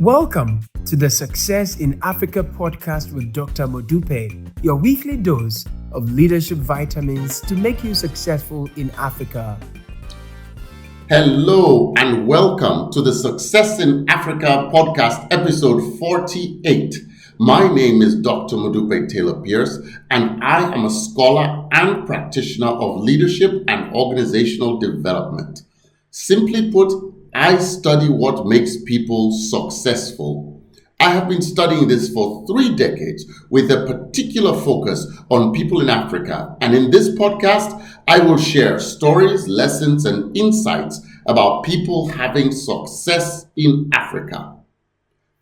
Welcome to the Success in Africa podcast with Dr. Modupe, your weekly dose of leadership vitamins to make you successful in Africa. Hello and welcome to the Success in Africa podcast, episode 48. My name is Dr. Modupe Taylor Pierce, and I am a scholar and practitioner of leadership and organizational development. Simply put, I study what makes people successful. I have been studying this for 3 decades with a particular focus on people in Africa. And in this podcast, I will share stories, lessons, and insights about people having success in Africa.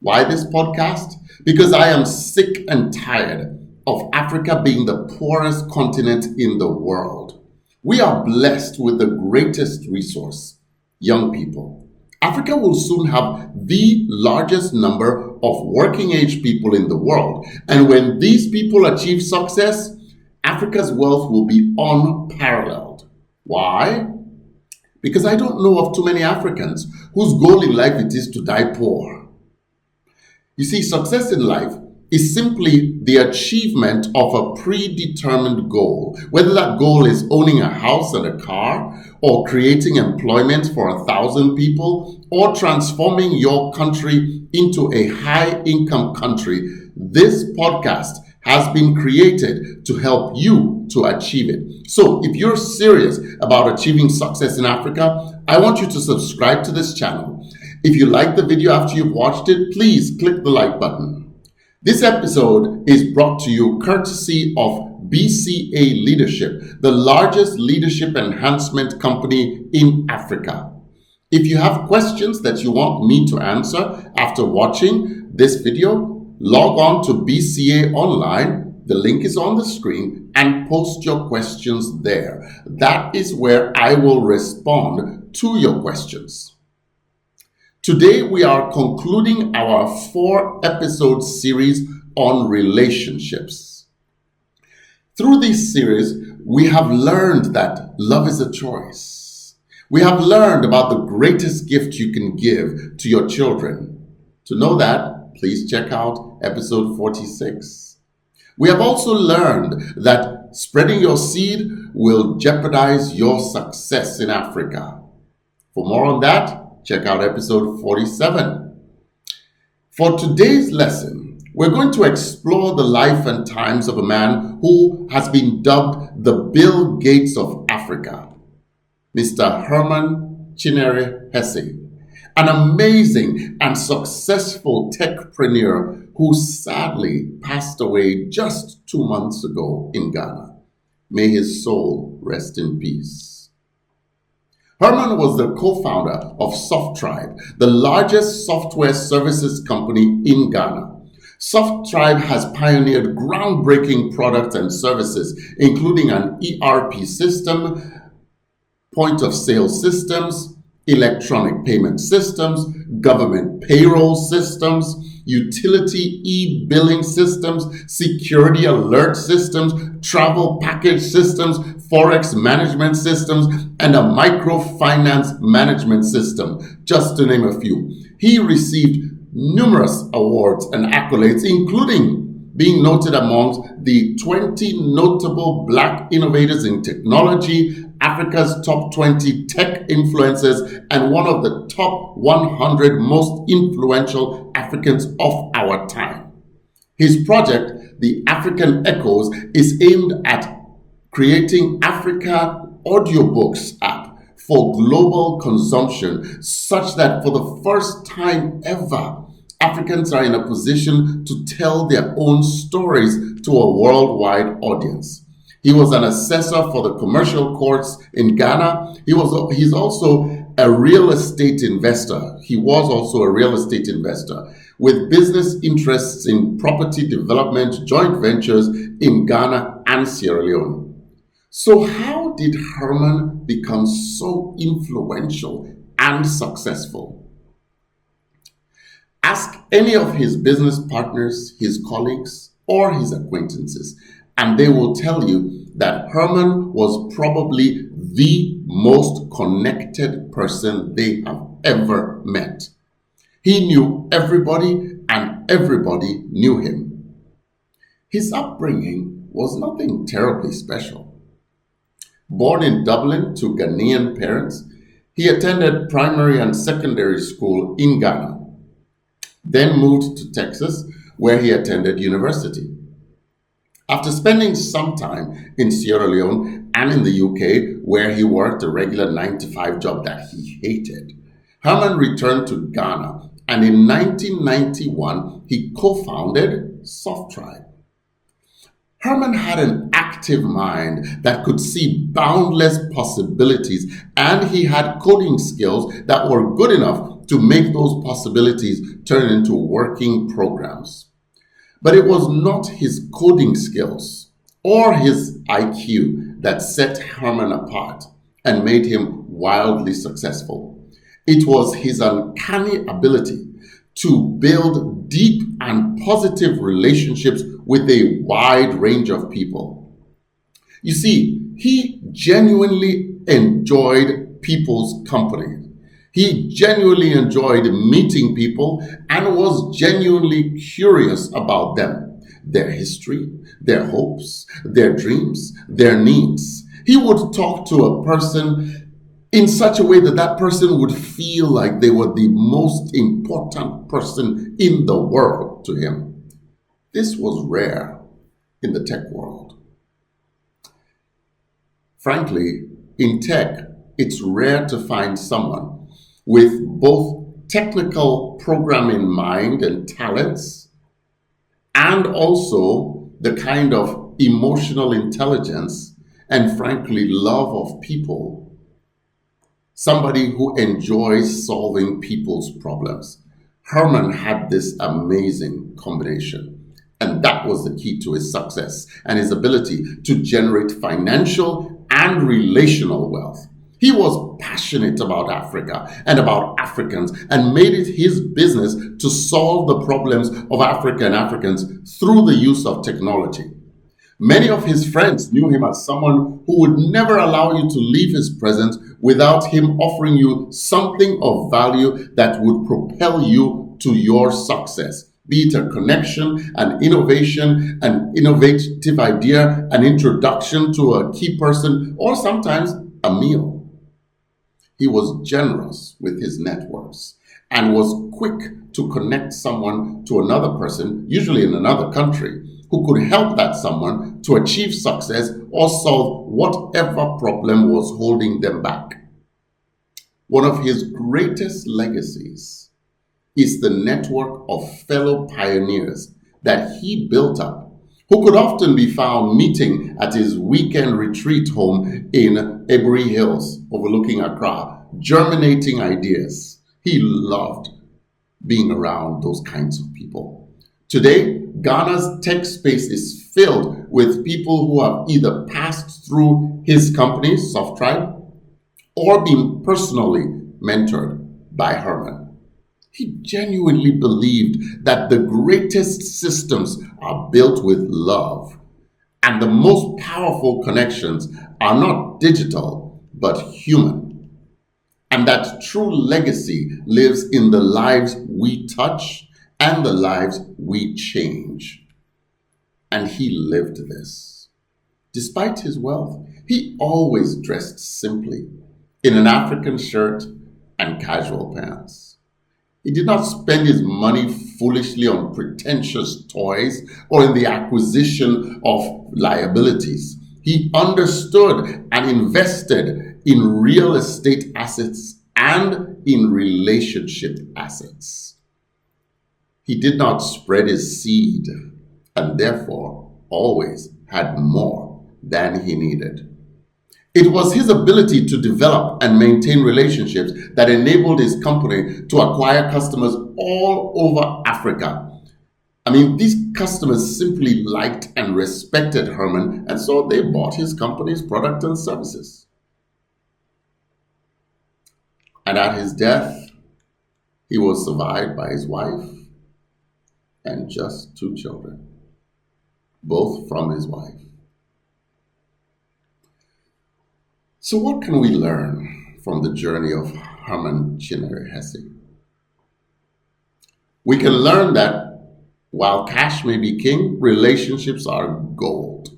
Why this podcast? Because I am sick and tired of Africa being the poorest continent in the world. We are blessed with the greatest resource, young people. Africa will soon have the largest number of working age people in the world. And when these people achieve success, Africa's wealth will be unparalleled. Why? Because I don't know of too many Africans whose goal in life it is to die poor. You see, success in life is simply the achievement of a predetermined goal, whether that goal is owning a house and a car, or creating employment for 1,000 people, or transforming your country into a high-income country. This podcast has been created to help you to achieve it. So if you're serious about achieving success in Africa, I want you to subscribe to this channel. If you like the video after you've watched it, please click the like button. This episode is brought to you courtesy of BCA Leadership, the largest leadership enhancement company in Africa. If you have questions that you want me to answer after watching this video, log on to BCA Online. The link is on the screen, and post your questions there. That is where I will respond to your questions. Today, we are concluding our 4-episode series on relationships. Through this series, we have learned that love is a choice. We have learned about the greatest gift you can give to your children. To know that, please check out episode 46. We have also learned that spreading your seed will jeopardize your success in Africa. For more on that, check out episode 47. For today's lesson, we're going to explore the life and times of a man who has been dubbed the Bill Gates of Africa, Mr. Herman Chinyere Hesse, an amazing and successful techpreneur who sadly passed away just 2 months ago in Ghana. May his soul rest in peace. Herman was the co-founder of SOFTribe, the largest software services company in Ghana. SOFTribe has pioneered groundbreaking products and services, including an ERP system, point-of-sale systems, electronic payment systems, government payroll systems, utility e-billing systems, security alert systems, travel package systems, forex management systems, and a microfinance management system, just to name a few. He received numerous awards and accolades, including being noted amongst the 20 notable Black innovators in technology, Africa's top 20 tech influencers, and one of the top 100 most influential Africans of our time. His project, the African Echoes, is aimed at creating Africa audiobooks app for global consumption, such that for the first time ever, Africans are in a position to tell their own stories to a worldwide audience. He was an assessor for the commercial courts in Ghana. He's also a real estate investor. He was also a real estate investor with business interests in property development, joint ventures in Ghana and Sierra Leone. So how did Herman become so influential and successful? Ask any of his business partners, his colleagues, or his acquaintances, and they will tell you that Herman was probably the most connected person they have ever met. He knew everybody and everybody knew him. His upbringing was nothing terribly special. Born in Dublin to Ghanaian parents, he attended primary and secondary school in Ghana, then moved to Texas, where he attended university. After spending some time in Sierra Leone and in the UK, where he worked a regular 9-to-5 job that he hated, Herman returned to Ghana, and in 1991, he co-founded SOFTribe. Herman had an active mind that could see boundless possibilities, and he had coding skills that were good enough to make those possibilities turn into working programs. But it was not his coding skills or his IQ that set Herman apart and made him wildly successful. It was his uncanny ability to build deep and positive relationships with a wide range of people. You see, he genuinely enjoyed people's company. He genuinely enjoyed meeting people and was genuinely curious about them, their history, their hopes, their dreams, their needs. He would talk to a person in such a way that that person would feel like they were the most important person in the world to him. This was rare in the tech world. Frankly, in tech, it's rare to find someone with both technical programming mind and talents and also the kind of emotional intelligence and frankly love of people. Somebody who enjoys solving people's problems. Herman had this amazing combination, and that was the key to his success and his ability to generate financial and relational wealth. He was passionate about Africa and about Africans and made it his business to solve the problems of Africa and Africans through the use of technology. Many of his friends knew him as someone who would never allow you to leave his presence without him offering you something of value that would propel you to your success. Be it a connection, an innovation, an innovative idea, an introduction to a key person, or sometimes a meal. He was generous with his networks and was quick to connect someone to another person, usually in another country, who could help that someone to achieve success or solve whatever problem was holding them back. One of his greatest legacies is the network of fellow pioneers that he built up, who could often be found meeting at his weekend retreat home in Ebury Hills overlooking Accra, germinating ideas. He loved being around those kinds of people. Today, Ghana's tech space is filled with people who have either passed through his company, SOFTribe, or been personally mentored by Herman. He genuinely believed that the greatest systems are built with love, and the most powerful connections are not digital, but human. And that true legacy lives in the lives we touch and the lives we change. And he lived this. Despite his wealth, he always dressed simply in an African shirt and casual pants. He did not spend his money foolishly on pretentious toys or in the acquisition of liabilities. He understood and invested in real estate assets and in relationship assets. He did not spread his seed and therefore always had more than he needed. It was his ability to develop and maintain relationships that enabled his company to acquire customers all over Africa. These customers simply liked and respected Herman, and so they bought his company's product and services. And at his death, he was survived by his wife and just 2 children, both from his wife. So what can we learn from the journey of Herman Chinyere Hesse? We can learn that while cash may be king, relationships are gold.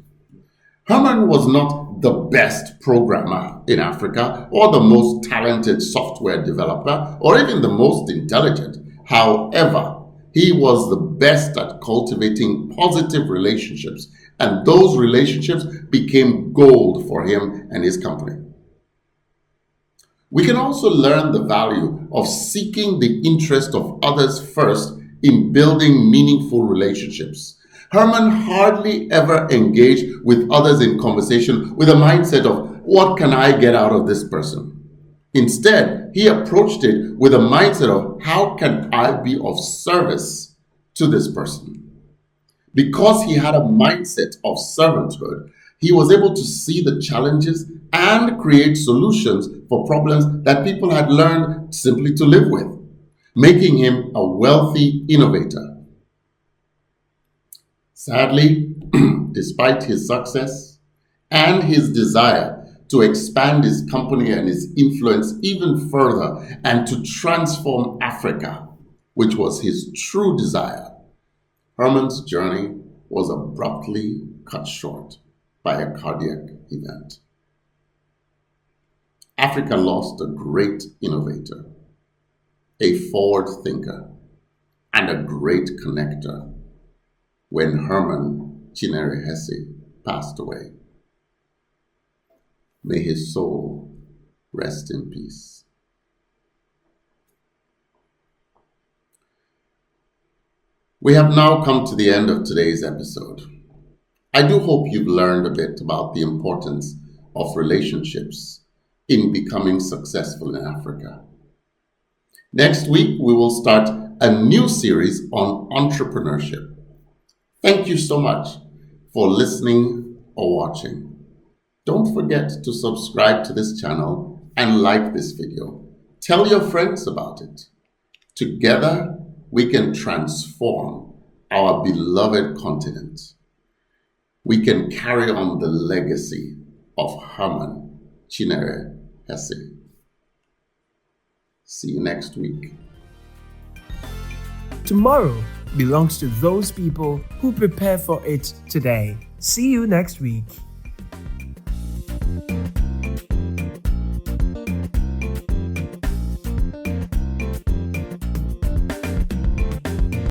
Herman was not the best programmer in Africa or the most talented software developer or even the most intelligent. However, he was the best at cultivating positive relationships, and those relationships became gold for him and his company. We can also learn the value of seeking the interest of others first in building meaningful relationships. Herman hardly ever engaged with others in conversation with a mindset of, what can I get out of this person? Instead, he approached it with a mindset of, how can I be of service to this person? Because he had a mindset of servanthood, he was able to see the challenges and create solutions for problems that people had learned simply to live with, making him a wealthy innovator. Sadly, despite his success and his desire to expand his company and his influence even further and to transform Africa, which was his true desire, Herman's journey was abruptly cut short by a cardiac event. Africa lost a great innovator, a forward thinker, and a great connector when Herman Chinyere Hesse passed away. May his soul rest in peace. We have now come to the end of today's episode. I do hope you've learned a bit about the importance of relationships in becoming successful in Africa. Next week, we will start a new series on entrepreneurship. Thank you so much for listening or watching. Don't forget to subscribe to this channel and like this video. Tell your friends about it. Together, we can transform our beloved continent. We can carry on the legacy of Herman Chinyere Hesse. See you next week. Tomorrow belongs to those people who prepare for it today. See you next week.